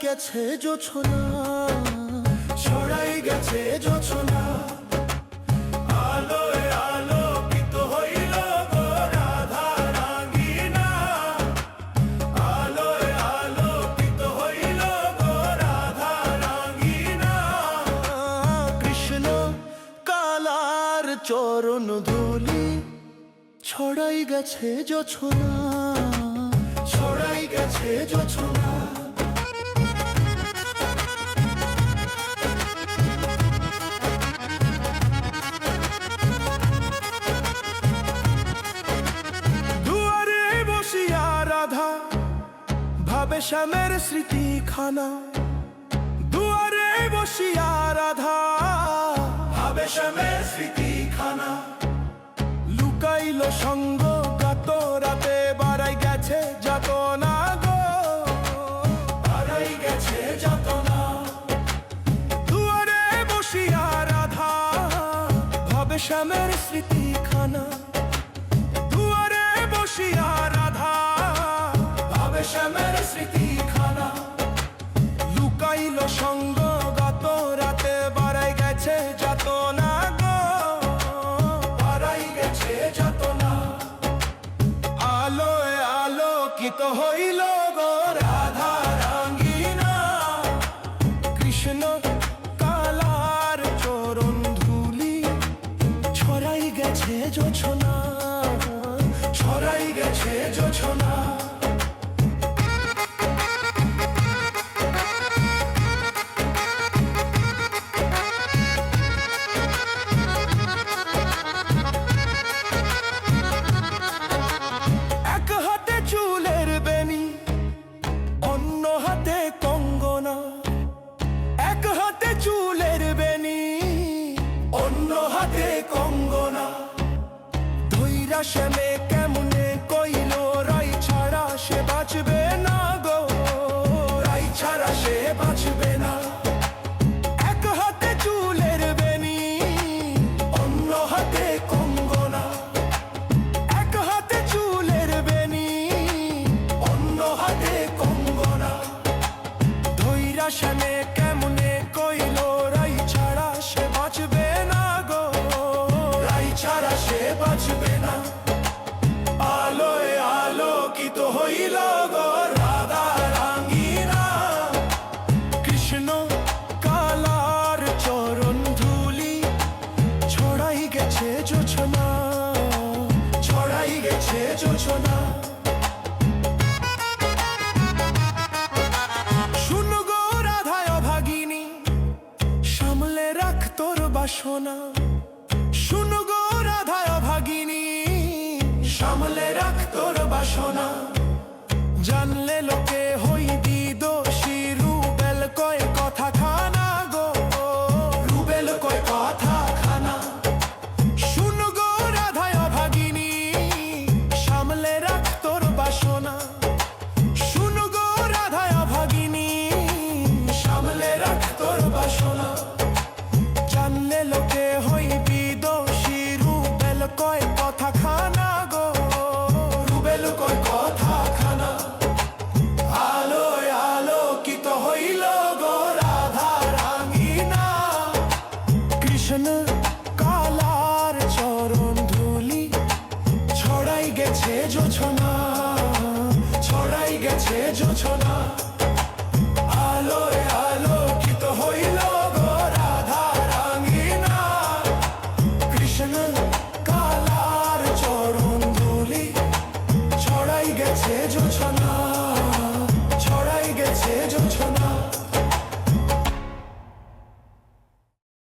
গেছে জোছনা, ছড়াই গেছে জোছনা। আলোয় আলোকিত হইল গো রাধা রাঙ্গিনা, আলোয় আলোকিত হইল গো রাধা রাঙ্গিনা। কৃষ্ণ কালার চরণ ধুলি, ছড়াই গেছে জোছনা, ছড়াই গেছে জোছনা। দুয়ারে বসিয়া রাধা ভাবে শ্যামের স্মৃতিখানা, দুয়ারে বসিয়া রাধা ভাবে শ্যামের স্মৃতিখানা। লুকাইল সঙ্গ কাত রাতে, বাড়াই গেছে যাতনা গো, বাড়াই গেছে যাতনা। দুয়ারে বসিয়া রাধা ভাবে শ্যামের স্মৃতিখানা, দুয়ারে বসিয়া রাধা ভাবে শ্যামের স্মৃতিখানা। লুকাইল সঙ্গ গাত রাতে, বাড়াই গেছে যাতনা গো, বাড়াই গেছে যাতনা। আলোয় আলোকিত হইল গো রাধা রাঙ্গিনা, কৃষ্ণ কালার চরণ ধুলি, ছড়াই গেছে জোছনা, ছড়াই গেছে জোছনা। এক হাতে চুলের বেনি, অন্য হাতে কঙ্গনা, এক হাতে চুলের বেনি, অন্য হাতে কঙ্গনা। ধৈরা শ্যামে কেমনে কইল রাই ছাড়া সে বাঁচবে না গো, রাই ছাড়া সে বাঁচবে না। এক হাতে চুলের বেনি, অন্য হাতে কঙ্গনা, এক হাতে চুলের বেনি, অন্য হাতে কঙ্গনা। ধৈরা শ্যামে কেমনে কইল রাই ছাড়া সে বাঁচবে না গো, রাই ছাড়া সে বাঁচবে না। আলোয় আলোকিত হইল গো রাধা রাঙ্গিনা, কৃষ্ণ কালার চরণ ধুলি, ছড়াই গেছে জোছনা, ছড়াই গেছে জোছনা। শুন গো রাধায় ভাগিনী, সামলে রাখ তোর বাসনা। শুন গো রাধায় ভাগিনী, সামলে রাখ তোর বাসনা। জানলে লোকে হইবি দোষী, রুবেল কয় কথা খানা গো, রুবেল কয় কথা খানা। শুন গো রাধায় ভাগিনী, সামলে রাখ তোর বাসনা। শুন গো রাধায় ভাগিনী, সামলে রাখ তোর বাসনা। জানলে লোকে হইবি দোষী, রুবেল কয় কথা খানা গো, রুবেল কয় কথা খানা। আলোয় আলোকিত হইল গো রাধা রাঙ্গিনা, কৃষ্ণ কালার চরণ ধুলি, ছড়াই গেছে জোছনা, ছড়াই গেছে জোছনা। আলোয় আলোকিত হইল গো রাধা রাঙ্গিনা, কৃষ্ণ